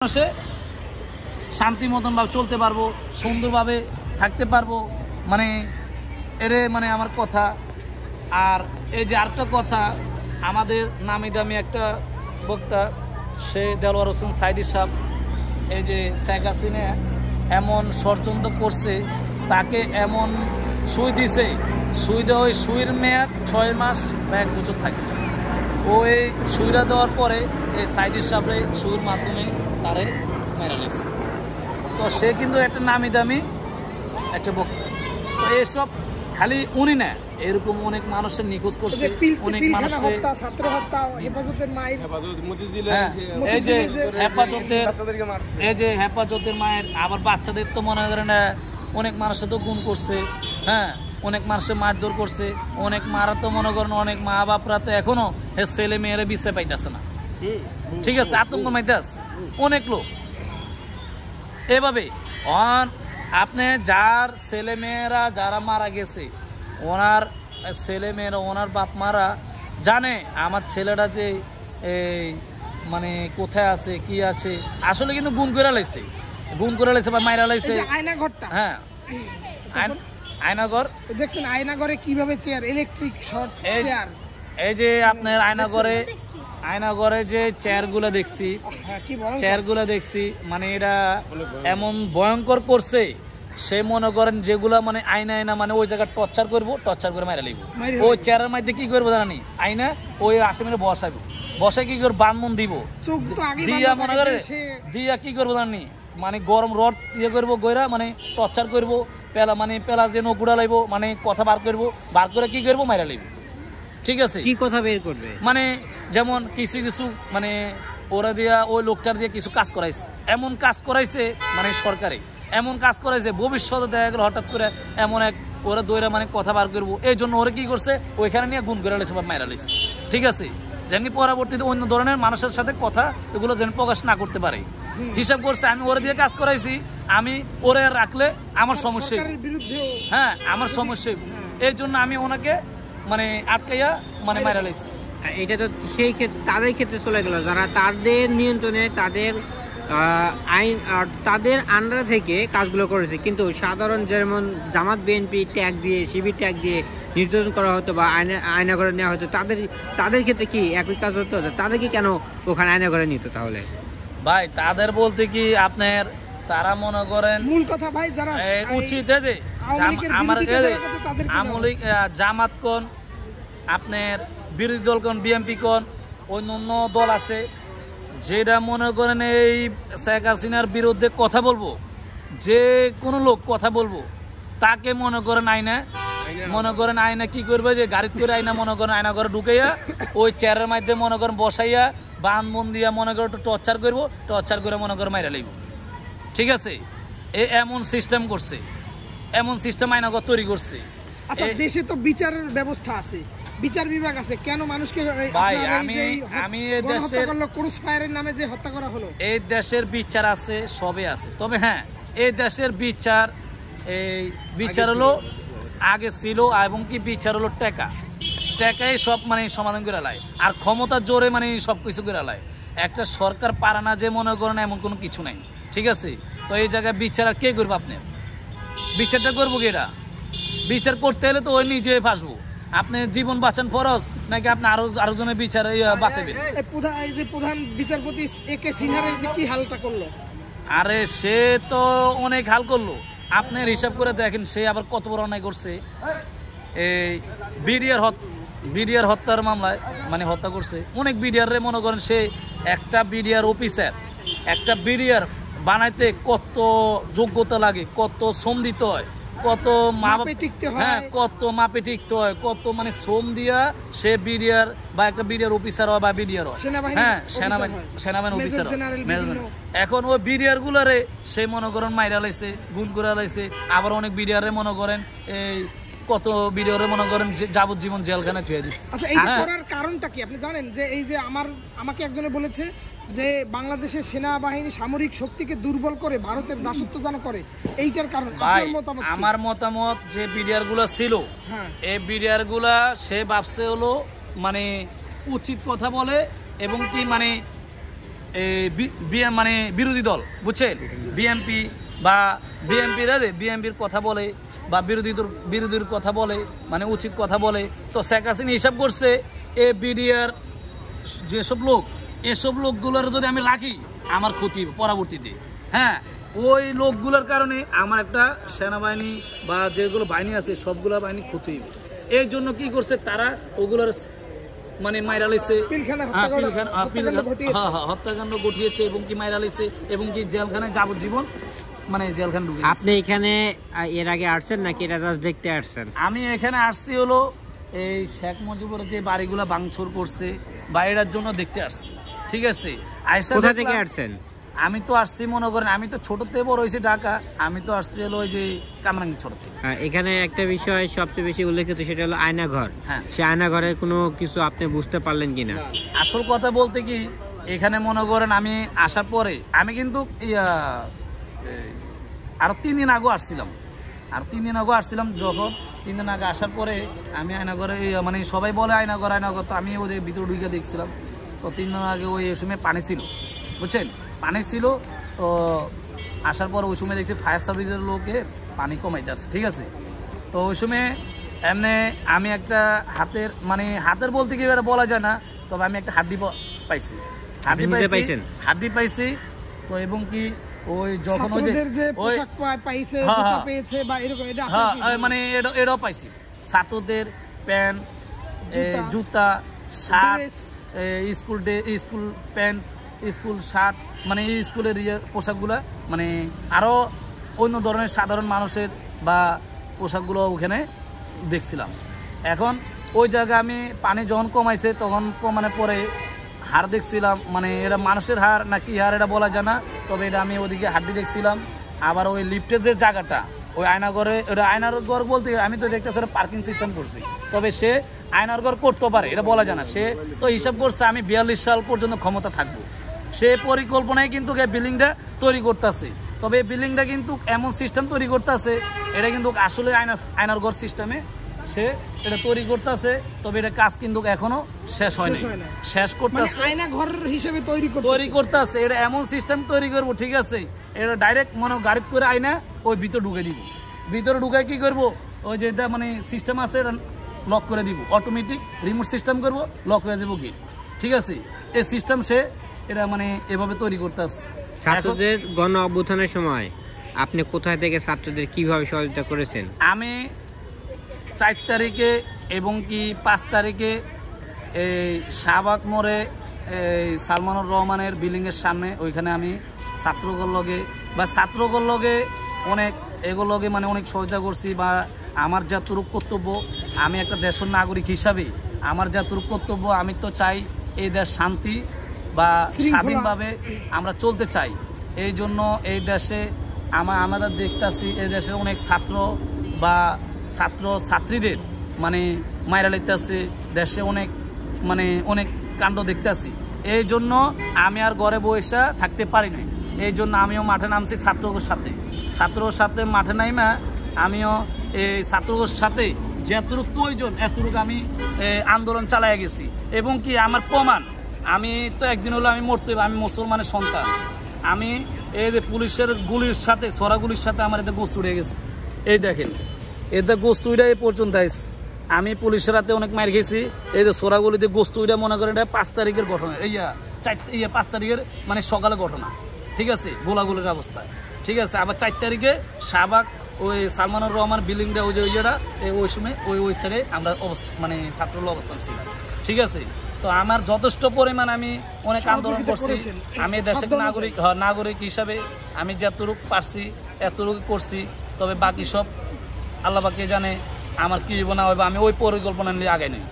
মানুষে শান্তি মতন ভাবে চলতে পারবো, সুন্দরভাবে থাকতে পারবো, মানে এরে মানে আমার কথা। আর এই যে আরেকটা কথা, আমাদের নামি দামি একটা বক্তা সে দেলোয়ার হোসেন সাইদি সাহেব, এই যে শেখ হাসিনা এমন ষড়যন্ত্র করছে, তাকে এমন সুই দিছে, সুই দেওয়া ওই সুইয়ের মেয়াদ 6 মাস বা 1 বছর থাকে। ওই সুইরা দেওয়ার পরে এই সাইদি সাহেবরে সুইয়ের মাধ্যমে তারে মেরে নিয়েছে। তো সে কিন্তু একটা নামি দামি একটা বক্তা। তো এইসব খালি উনি না, এরকম অনেক মানুষের নিখোঁজ করছে, অনেক মানুষের ছাত্র হত্যা, হেফাজতের মায়ের, এই যে হেফাজতের মায়ের, আবার বাচ্চাদের তো মনে করেন অনেক মানুষের তো গুম করছে, হ্যাঁ, অনেক মানুষের মারধর করছে, অনেক মারা তো মনে করেন অনেক মা বাপরা তো এখনো ছেলে মেয়েরা বিছতে পাইতেছে না, ঠিক আছে, আতঙ্ক মাইতে আছে অনেক লোক এভাবে। আপনি যার ছেলে মেয়েরা যারা মারা গেছে, ওনার ছেলে মেয়েরা ওনার বাপ মারা জানে আমার ছেলেটা যে এই মানে কোথায় আছে কি আছে, আসলে কিন্তু গুম করে লাইছে, বা মাইরা লাইছে। আয়নাঘরটা, হ্যাঁ, আয়নাঘর দেখছেন, আয়নাঘরে কিভাবে চেয়ার, ইলেকট্রিক শর্ট চেয়ার, এই যে আপনার আয়নাঘরে যে চেয়ারগুলো দেখছি, চেয়ারগুলো দেখছি, মানে এটা এমন ভয়ঙ্কর করছে, সে মনে করেন যেগুলা মানে আয়না মানে ওই জায়গা টর্চার করে মারা লিখবো। ওই চেয়ারের মধ্যে কি করবো জানি আয়না, ওই আসামিরে বসায় কি করবো, বানমন দিব দিয়া, মনে করে দিয়া কি করবো জানি, মানে গরম রড ইয়ে করবো গইরা, মানে টর্চার করবো, পেলা যে নকুড়া লাইব, মানে কথা বার করে কি করবো, মারা লিখবো। ঠিক আছে, কি কথা বের করবে, মানে যেমন কিছু মানে ওরা দিয়া ওই লোকটার দিয়ে কিছু কাজ করাইছে, এমন কাজ করাইছে, মানে সরকারে এমন কাজ করাইছে, ভবিষ্যতে দেখা গেল হঠাৎ করে এমন এক ওরা দইরা মানে কথা বার করবো, এই জন্য ওরা কি করছে, ওইখানে নিয়ে গুণ করে লাইছে বা মাইরা লাইছে। ঠিক আছে, যেন পরবর্তীতে অন্য ধরনের মানুষের সাথে কথা এগুলো যেন প্রকাশ না করতে পারে, হিসাব করছে। আমি ওরা দিয়ে কাজ করাইছি, আমি ওরে রাখলে আমার সমস্যা, হ্যাঁ আমার সমস্যা, এই জন্য আমি ওনাকে মানে আটকাইয়া মানে মাইরা লাইছি। এটা তো সেই ক্ষেত্রে তাদের ক্ষেত্রে চলে গেল, যারা তাদের নিয়ন্ত্রণে তাদের আইন তাদের আন্ডার থেকে কাজগুলো করেছে, কিন্তু সাধারণ যেমন জামাত বিএনপি ট্যাগ দিয়ে, শিবির ট্যাগ দিয়ে নির্যাতন করা হতো বা আয়না করে নেওয়া হতো, তাদের ক্ষেত্রে কি একই কাজ হতো? তাদেরকে কেন ওখানে আয়না করে নিত? তাহলে ভাই তাদের বলতে কি আপনার, তারা মনে করেন মূল কথা ভাই, যারা উচিত যে আমার আমলিক জামাত কোন, আপনার বিরোধী দল কোন, বিএনপি কোন, অন্য দল আছে, যেটা মনে করেন এই শেখ হাসিনার বিরুদ্ধে কথা বলবো, যে কোনো লোক কথা বলবো, তাকে মনে করেন আয়না কি করবে, যে গাড়ি করে আয়না মনে করেন আয়না করে ঢুকাইয়া ওই চেয়ারের মধ্যে মনে করেন বসাইয়া বান দিয়া মনে করে টর্চার করবো, টর্চার করে মনে করে মাইরা লইব। ঠিক আছে, এমন সিস্টেম করছে, এমন সিস্টেম আইনাগর তৈরি করছে। আচ্ছা, দেশে তো বিচারের ব্যবস্থা আছে, বিচার বিভাগ আছে, কেন মানুষকে ভাই আমি এই দেশের ক্রুজ ফায়ারের নামে যে হত্যা করা হলো, এই দেশের বিচার আছে, সবে আছে। তবে হ্যাঁ, এই দেশের বিচার হলো আগে ছিল, এবং কি বিচার হলো টাকাই সব মানে সমাধান করে লাই, আর ক্ষমতার জোরে মানে সবকিছু করে লাই। একটা সরকার পারে না যে মনে করেন এমন কোনো কিছু নাই। ঠিক আছে, তো এই জায়গায় বিচার আর কে করবো? আপনি বিচারটা করবো কি? এটা বিচার করতে হলে তো ওই নিজে ফাঁসবো। আপনি জীবন বাঁচান ফরজ, নাকি আপনি আরো জনের বিচার বাঁচাবেন? প্রধান বিচারপতি একে সিনহারের যে কি হালটা করলো, আরে সে তো অনেক হাল করলো। আপনার হিসাব করে দেখেন, সে আবার কত বড় অন্যায় করছে। এই বিডিআর হত্যার মামলায় মানে হত্যা করছে অনেক বিডিআর রে। মনে করেন সে একটা বিডিআর অফিসার, একটা বিডিআর বানাইতে কত যোগ্যতা লাগে, কত শ্রম দিতে হয়, কত কত মাপে টিকতে হয়, কত মানে শ্রম দিয়া সে বিডিআর বা একটা বিডিআর অফিসার হয় বা বিডিআর হয়, হ্যাঁ সেনাবাহিনী অফিসার। এখন ওই বিডিআর গুলারে সে মনে করেন মাইরা লাইছে, গুণ করে লাইছে। আবার অনেক বিডিআর রে মনে করেন এই কত বিডিআর মনে করেন যাবজ্জীবন জেলখানায় থুয়ে দিচ্ছে। আচ্ছা, এই করার কারণটা কি আপনি জানেন? যে এই যে আমাকে একজনে বলেছে যে বাংলাদেশের সেনাবাহিনী সামরিক শক্তিকে দুর্বল করে ভারতের দাসত্ব যেন করে, এইটার কারণ আমার মতামত যে বিডিআর গুলা ছিল, এই বিডিআর গুলা সে ভাবছে হলো মানে উচিত কথা বলে, এবং কি মানে মানে বিরোধী দল বুঝছেন, বিএনপি বা বিএনপির কথা বলে বা বিরোধীর কথা বলে, মানে উচিত কথা বলে। তো শেখ হাসিনা হিসাব করছে এ বিডিআর যেসব লোক, এসব লোকগুলোর যদি আমি রাখি আমার ক্ষতি পরবর্তীতে। হ্যাঁ, ওই লোকগুলোর কারণে আমার একটা সেনাবাহিনী বা যেগুলো বাহিনী আছে সবগুলো বাহিনী ক্ষতি। এই জন্য কি করছে তারা ওগুলোর মানে মাইরা লাইছে, হত্যাকাণ্ড ঘটিয়েছে এবং কি মাইরা লাইছে এবং কি জেলখানায় যাবজ্জীবন মানে জেলখানে ঢুকে। আপনি এখানে এর আগে আসছেন নাকি এটা জাস্ট দেখতে আসছেন? আমি এখানে আসছি হলো এই শেখ মুজিবুর যে বাড়িগুলো ভাঙচুর করছে বা এটার জন্য দেখতে আসছি। ঠিক আছে, কোথা থেকে আসছেন? আমি তো আসছি মনে করেন, আমি তো ছোটতে বড় হয়েছি ঢাকা, আমি তো আসছি হলো ওই যে কামরাঙ্গি ছোট থেকে। এখানে একটা বিষয় সবচেয়ে বেশি উল্লেখিত, সেটা হলো আয়নাঘর। হ্যাঁ, সে আয়নাঘরের কোনো কিছু আপনি বুঝতে পারলেন কিনা? আসল কথা বলতে কি এখানে মনে করেন আমি আসার পরে আমি কিন্তু আরো 3 দিন আগে আসছিলাম, যখন 3 দিন আগে আসার পরে আমি আয়নাঘরে মানে সবাই বলে আয়নাঘর, তো আমি ওদের ভিতরে ঢুকে দেখছিলাম। তো 3 দিন আগে ওই সময় পানি ছিল বুঝছেন, পানি ছিল। তো আসার পর ওই সময় দেখছি ফায়ার সার্ভিসের লোকে পানি কমাইতে আসছে। ঠিক আছে, তো ওই সময় এমনি আমি একটা হাতের বলতে কি এবার বলা যায় না, তবে আমি একটা হাড্ডি পাইছি। তো এবং কি ওই যখন মানে এটাও পাইছি, ছাত্রদের প্যান্ট, জুতা, shirt, school pant, school shirt, মানে এই স্কুলের পোশাকগুলো, মানে আরো অন্য ধরনের সাধারণ মানুষের বা পোশাকগুলো ওখানে দেখছিলাম। এখন ওই জায়গায় আমি পানি যখন কমাইছে তখন কমানোর পরে হাড় দেখছিলাম, মানে এটা মানুষের হাড় না কি হাড় এটা বলা যায় না, তবে এটা আমি ওদিকে হাড্ডি দেখছিলাম। আবার ওই লিফটের যে জায়গাটা, ওই আয়নাঘরে, ওটা আয়নার ঘর বলতে আমি তো দেখতেছি পার্কিং সিস্টেম করছি, তবে সে আয়নার ঘর করতে পারে এটা বলা যায় না। সে তো হিসাব করছে আমি 42 সাল পর্যন্ত ক্ষমতা থাকবো, সে পরিকল্পনায় কিন্তু বিল্ডিংটা তৈরি করতেছে। তবে এই বিল্ডিংটা কিন্তু এমন সিস্টেম তৈরি করতেছে, এটা কিন্তু আসলে আয়নার ঘর সিস্টেমে সে এটা তৈরি করতেছে, তবে এটা কাজ কিন্তু এখনো শেষ হয়নি, শেষ করতেছে, আয়না ঘর হিসেবে তৈরি করতেছে। এটা এমন সিস্টেম তৈরি করবো, ঠিক আছে, এটা ডাইরেক্ট মনে গাড়ি করে আয়না ওই ভিতরে ঢুকে দিব, ভিতরে ঢুকে কি করবো ওই যে এটা মানে সিস্টেম আছে এটা লক করে দিব, অটোমেটিক রিমোট সিস্টেম করবো, লক হয়ে যাবো গেট। ঠিক আছে, এই সিস্টেম সে এটা মানে এভাবে তৈরি করতেছে। ছাত্রদের গণ অভ্যুত্থানের সময় আপনি কোথায় থেকে ছাত্রদের কিভাবে সহযোগিতা করেছেন? আমি 4 তারিখে এবং কি 5 তারিখে এই শাহবাগ মোড়ে এই সালমানুর রহমানের বিল্ডিংয়ের সামনে, ওইখানে আমি ছাত্রগণ লগে অনেক এগুলোকে মানে অনেক সহযোগিতা করছি। বা আমার যতটুক কর্তব্য, আমি একটা দেশের নাগরিক হিসাবে আমার যতটুক কর্তব্য, আমি তো চাই এই দেশ শান্তি বা স্বাধীনভাবে আমরা চলতে চাই। এই জন্য এই দেশে আমাদের দেখতেছি এই দেশের অনেক ছাত্রীদের মানে মাইরা লাইতেছে, দেশে অনেক কাণ্ড দেখতেছি। এই জন্য আমি আর ঘরে বসে থাকতে পারি না, এই জন্য আমিও মাঠে নামছি ছাত্রর সাথে মাঠে নাইমা আমিও এই ছাত্রর সাথে যতটুক প্রয়োজন এতটুকু আমি আন্দোলন চালাই গেছি। এবং কি আমার প্রমাণ, আমি তো একদিন হলো আমি মরতে, আমি মুসলমানের সন্তান, আমি এই যে পুলিশের গুলির সাথে সরাগুলির সাথে আমার এতে গোস্ত উড়ে গেছে। এই দেখেন এতে গোস্ত উইটা এই পর্যন্ত আইস, আমি পুলিশের হাতে অনেক মার খেয়েছি। এই যে সোরাগুলিতে গোস্ত উইটা মনে করেন এটা 5 তারিখের ঘটনা, 5 তারিখের মানে সকালে ঘটনা। ঠিক আছে, গোলাগুলির অবস্থা। ঠিক আছে, আবার 4 তারিখে শাহবাগ ওই সালমানুর রহমান বিল্ডিংটা ওই যে ওই সময় ওই সাইডে আমরা মানে ছাত্রগুলো অবস্থান ছিল। ঠিক আছে, তো আমার যথেষ্ট পরিমাণ আমি অনেক আন্দোলন করছি। আমি দেশের নাগরিক হিসাবে আমি যতটুকু পারছি এতটুকু করছি, তবে বাকি সব আল্লাহ পাকে জানে আমার কি হইব না হইব, আমি ওই পরিকল্পনা নিয়ে আগাই নেই।